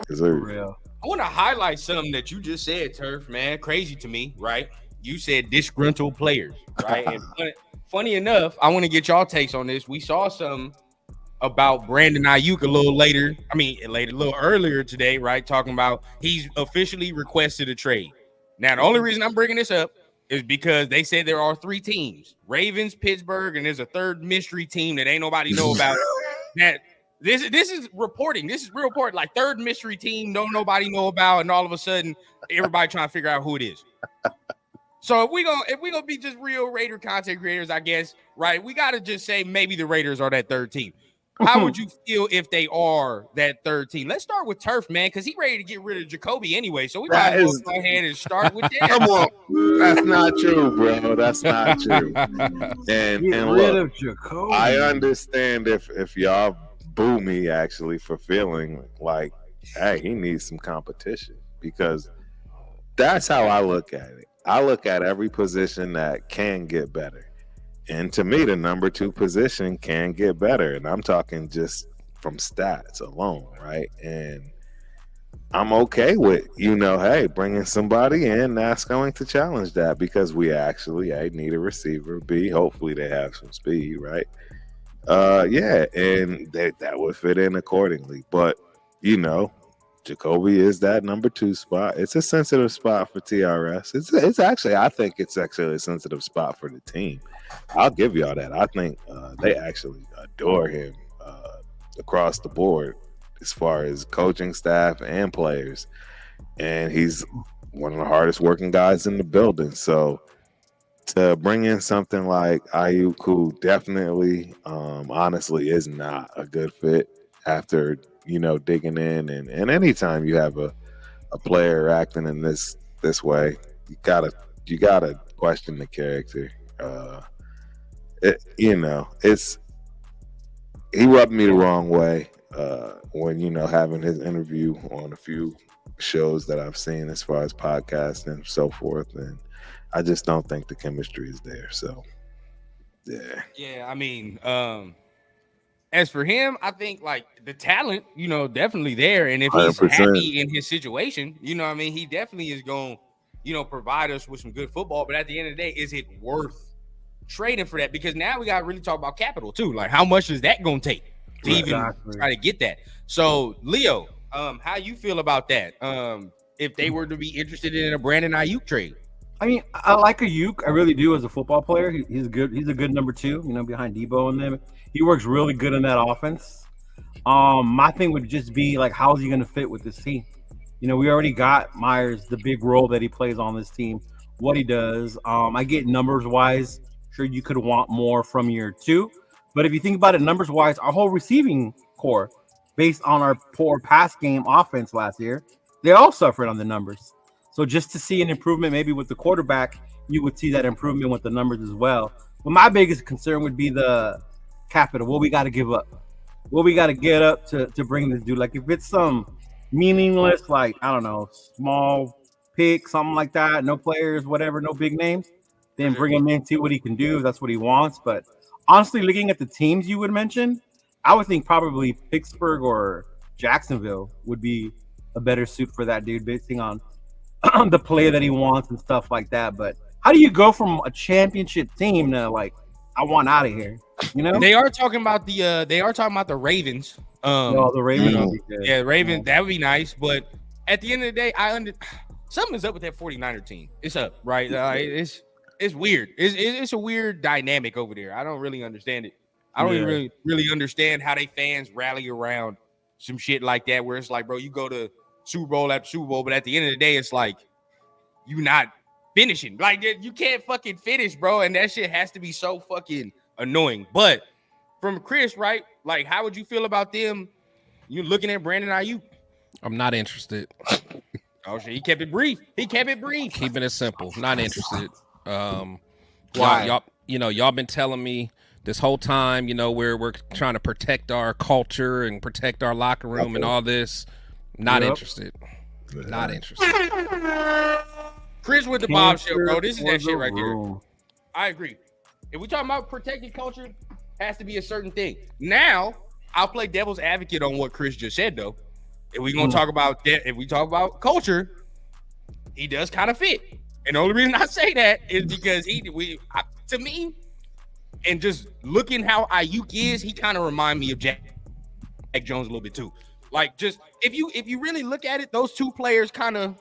Yes, For sir. real. I want to highlight something that you just said, Turf, man. Crazy to me, right? You said disgruntled players, right? And funny enough, I want to get y'all takes on this. We saw some about Brandon Aiyuk a little later. I mean, a little earlier today, right? Talking about he's officially requested a trade. Now, the only reason I'm bringing this up is because they said there are three teams: Ravens, Pittsburgh, and there's a third mystery team that ain't nobody know about. That this is reporting. This is real report. Like third mystery team, don't nobody know about, and all of a sudden, everybody trying to figure out who it is. So if we gonna be just real Raider content creators, I guess, right? We gotta just say maybe the Raiders are that third team. How would you feel if they are that third team? Let's start with Turf, man, because he's ready to get rid of Jacoby anyway. So we might That as well is, go ahead and start with come that. on. That's not true, bro. That's not true. And Get and rid look, of Jacoby. I understand if y'all boo me actually for feeling like, hey, he needs some competition because that's how I look at it. I look at every position that can get better. And to me, the number two position can get better. And I'm talking just from stats alone, right? And I'm okay with, hey, bringing somebody in that's going to challenge that because we actually, A, need a receiver. B, hopefully they have some speed, right? Yeah, and that would fit in accordingly. But, Jacoby is that number two spot. It's a sensitive spot for TRS. It's actually, I think it's actually a sensitive spot for the team. I'll give y'all that. I think they actually adore him across the board as far as coaching staff and players. And he's one of the hardest working guys in the building. So to bring in something like Aiyuk, who definitely, honestly, is not a good fit after digging in, and anytime you have a player acting in this way, you gotta question the character. It's he rubbed me the wrong way when having his interview on a few shows that I've seen as far as podcasts and so forth, and I just don't think the chemistry is there. So yeah. Yeah, I mean, as for him, I think like the talent, definitely there. And if he's 100%. happy in his situation, what I mean, he definitely is going, provide us with some good football. But at the end of the day, is it worth trading for that? Because now we got to really talk about capital too. Like, how much is that going to take to even try to get that? So, Leo, how you feel about that? If they were to be interested in a Brandon Aiyuk trade? I mean, I like Aiyuk. I really do as a football player. He's good. He's a good number two, behind Debo and them. He works really good in that offense. My thing would just be like, how is he going to fit with this team? We already got Myers, the big role that he plays on this team, what he does. I get numbers wise. Sure, you could want more from year two. But if you think about it, numbers wise, our whole receiving core, based on our poor pass game offense last year, they all suffered on the numbers. So just to see an improvement, maybe with the quarterback, you would see that improvement with the numbers as well. But my biggest concern would be the capital. What we got to give up, what we got to get up to bring this dude. Like if it's some meaningless, like I don't know, small pick, something like that, no players, whatever, no big names, then bring him in, see what he can do. If that's what he wants. But honestly, looking at the teams you would mention, I would think probably Pittsburgh or Jacksonville would be a better suit for that dude, basing on the play that he wants and stuff like that. But how do you go from a championship team to like, I want out of here? They are talking about the Ravens. The Ravens. Yeah, Ravens. That would be nice. But at the end of the day, something's up with that 49er team. It's up, right? It's weird. It's a weird dynamic over there. I don't really understand it. I don't even really understand how they fans rally around some shit like that, where it's like, bro, you go to Super Bowl after Super Bowl, but at the end of the day, it's like you not finishing. Like you can't fucking finish, bro, and that shit has to be so fucking annoying. But from Chris, right? Like, how would you feel about them? You looking at Brandon Aiyuk? I'm not interested. Oh shit, he kept it brief. Keeping it simple. Not interested. Why? Y'all been telling me this whole time, we're trying to protect our culture and protect our locker room and all this. Not interested. Not interested. Chris with the bombshell, bro. This is that shit right there. I agree. If we talking about protecting culture, has to be a certain thing. Now, I'll play devil's advocate on what Chris just said, though. If we gonna talk about that, if we talk about culture, he does kind of fit. And the only reason I say that is because to me, and just looking how Aiyuk is, he kind of remind me of Jack Jones a little bit too. Like, just if you really look at it, those two players kind of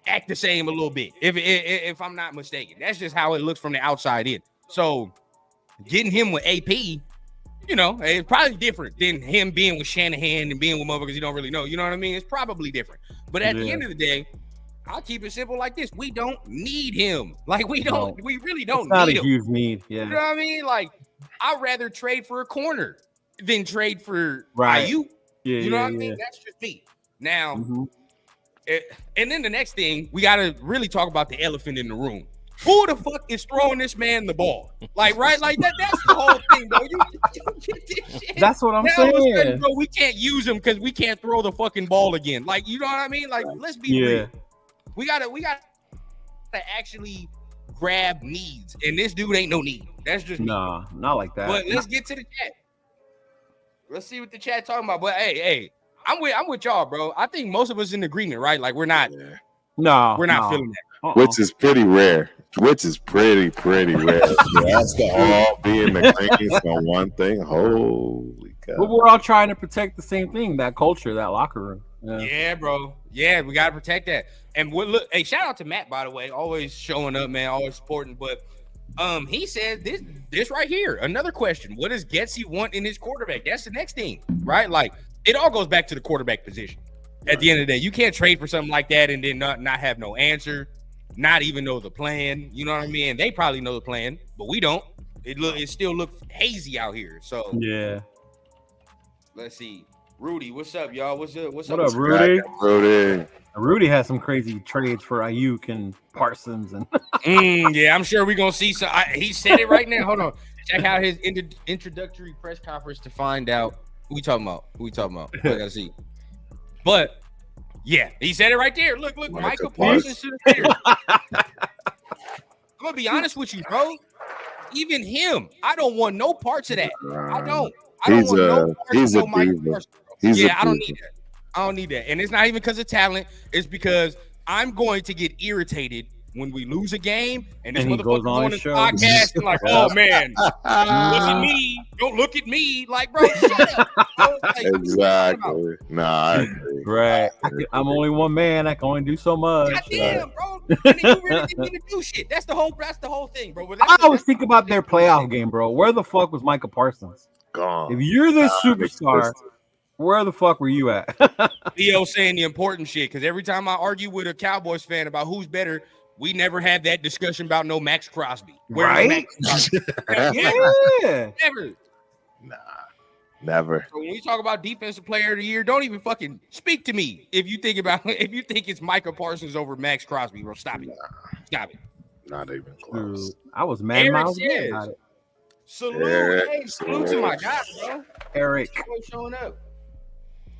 act the same a little bit. If I'm not mistaken, that's just how it looks from the outside in. So getting him with AP, it's probably different than him being with Shanahan and being with motherfuckers you don't really know. You know what I mean? It's probably different. But at the end of the day, I'll keep it simple like this. We don't need him. Like, we really don't it's not need a him. huge need. Yeah. You know what I mean? Like, I'd rather trade for a corner than trade for Aiyuk. Yeah, you know what I mean? That's just me. Now, and then the next thing, we got to really talk about the elephant in the room. Who the fuck is throwing this man the ball? Like, right? Like, that's the whole thing, bro. You get this shit. That's what I'm now, all of a saying. sudden, bro, we can't use him because we can't throw the fucking ball again. Like, you know what I mean? Like, let's be real. We gotta actually grab needs, and this dude ain't no need. That's just not like that. But let's get to the chat. Let's see what the chat talking about. But hey, I'm with y'all, bro. I think most of us in agreement, right? Like, we're not feeling that. Which is pretty rare. Which is pretty rare. That's to all be in agreement on one thing. Holy cow. But we're all trying to protect the same thing, that culture, that locker room. Yeah, bro. Yeah, we gotta protect that. And look, hey, shout out to Matt, by the way, always showing up, man, always supporting. But he said this right here. Another question: what does Getsy want in his quarterback? That's the next thing, right? Like, it all goes back to the quarterback position. At the end of the day, you can't trade for something like that and then not have no answer, not even know the plan. You know what I mean? They probably know the plan, but we don't. It still looks hazy out here. So yeah. Let's see. Rudy, what's up, y'all? What's up? What up, Rudy? Rudy. Rudy has some crazy trades for Aiyuk and Parsons and. Yeah, I'm sure we're gonna see some. He said it right now. Hold on. Check out his introductory press conference to find out who we talking about. I gotta see. But yeah, he said it right there. Look, Micah Parsons to the Raiders. I'm gonna be honest with you, bro. Even him, I don't want no parts of that. I don't want no parts of Micah Parsons. I don't need that. I don't need that. And it's not even because of talent. It's because I'm going to get irritated when we lose a game and this motherfucker on his podcast and like, oh man, look at me. Don't look at me. Like, bro, shut up. Bro. Like, exactly. Nah, I agree. Right. I'm only one man. I can only do so much. Goddamn, bro. And then you really didn't even do shit. That's the whole thing, bro. I always think about their playoff game, bro. Where the fuck was Micah Parsons? Gone. If you're the superstar, where the fuck were you at? Theo saying the important shit, because every time I argue with a Cowboys fan about who's better, we never had that discussion about no Max Crosby. Right? Max Crosby? Yeah. Never. Nah, never. So when we talk about defensive player of the year, don't even fucking speak to me if you think it's Micah Parsons over Max Crosby, bro. Stop it. Stop it. Not even close. I was mad. Salute to my guy, bro. Eric showing up.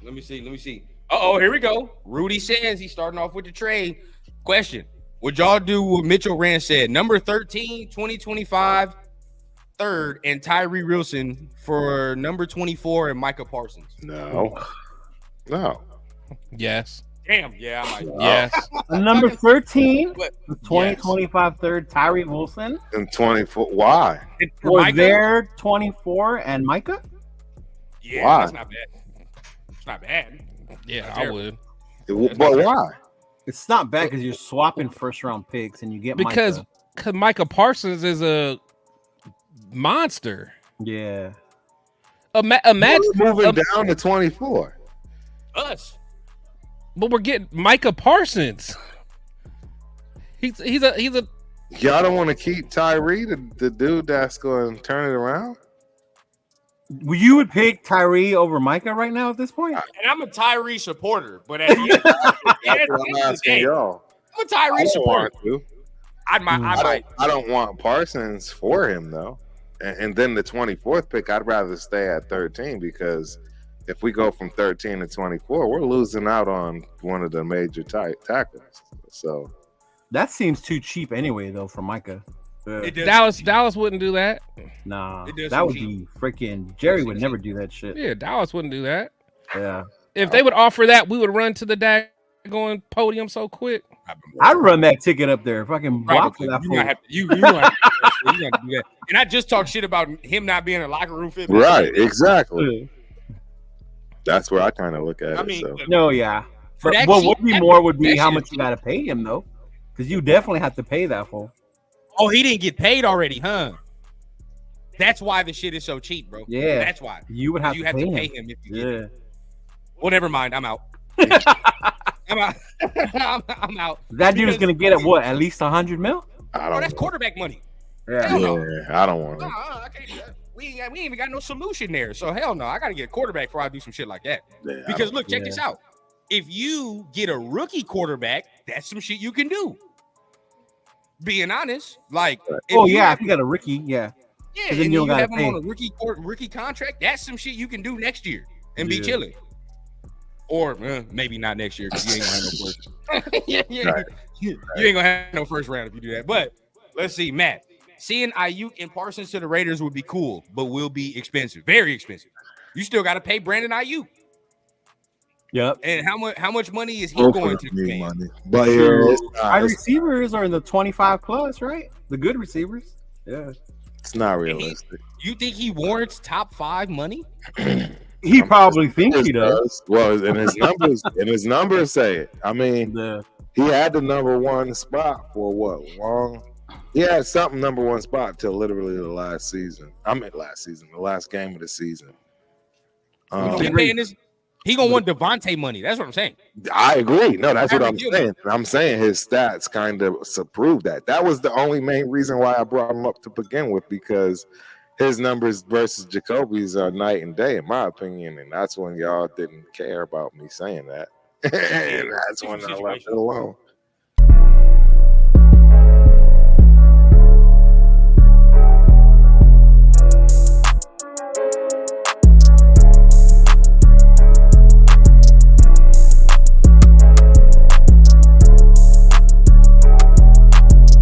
Let me see. Uh-oh, here we go. Rudy says he's starting off with the trade. Question: would y'all do what Mitchell Rand said? Number 13, 2025, third, and Tyree Wilson for number 24 and Micah Parsons? No. Yes. Damn. Yeah, I might. Yes. Number 13, 2025 third, Tyree Wilson. And 24. Why? For their 24 and Micah? Yeah, why? That's not bad. It's not bad. Yeah, I would. But why? It's not bad because you're swapping first round picks and you get because Micah Parsons is a monster. Yeah. Imagine moving down to 24. Us. But we're getting Micah Parsons. He's a. Y'all don't want to keep Tyree, the dude that's going to turn it around? You would pick Tyree over Micah right now at this point? And I'm a Tyree supporter, but at the end of the day, I'm a Tyree supporter. I don't want Parsons for him though. And then the 24th pick, I'd rather stay at 13 because if we go from 13 to 24, we're losing out on one of the major tackles. So that seems too cheap anyway, though, for Micah. Dallas wouldn't do that. Nah, that would be freaking. Jerry would never do that shit. Yeah, Dallas wouldn't do that. Yeah. If they would offer that, we would run to the daggone podium so quick. I'd run that ticket up there. Fucking block for Probably. that You fool. might have to, you might have to, you got to do that. And I just talked shit about him not being a locker room fit. Right, exactly. That's where I kind of look at I it. mean, So. No, yeah. For But that what shit- would be that- more would be that how shit much is you got to pay him though, because you definitely have to pay that fool. Oh, he didn't get paid already, huh? That's why the shit is so cheap, bro. Yeah. That's why. You would have You to have pay to pay him. him if you get it. Yeah. Well, never mind. I'm out. I'm out. I'm out. That dude is Because- gonna get at what? At least 100 mil. I Oh, don't that's know. quarterback money. Yeah. Hell no. Yeah, I don't want it. I can't do that. We ain't even got no solution there. So hell no. I gotta get a quarterback before I do some shit like that. Yeah, I Because don't- look, check this out. If you get a rookie quarterback, that's some shit you can do. Being honest, like if Oh you yeah, have- if you got a rookie, yeah. yeah, 'cause then and you you don't have gotta him on pay. a rookie contract, that's some shit you can do next year and be Yeah. chilling. Or maybe not next year because you ain't gonna have no first. You ain't gonna have no first round if you do that. But let's see, Matt. Seeing Aiyuk and Parsons to the Raiders would be cool, but will be expensive, very expensive. You still got to pay Brandon Aiyuk. Yep. And how much money is he Both going of to them need command? money. But yeah, Our receivers are in the 25 plus, right? The good receivers. Yeah. it's not realistic. You think he warrants top 5 money? He probably thinks he does. Well, and his numbers say it. I mean, The he had the number one spot for what long? He had something number one spot till literally the last season. The last game of the season. He paying this. He gonna want Devontae money. That's what I'm saying. I agree. No, that's what I'm Average saying. I'm saying his stats kind of prove that. That was the only main reason why I brought him up to begin with, because his numbers versus Jacoby's are night and day, in my opinion. And that's when y'all didn't care about me saying that. And that's when I left it alone.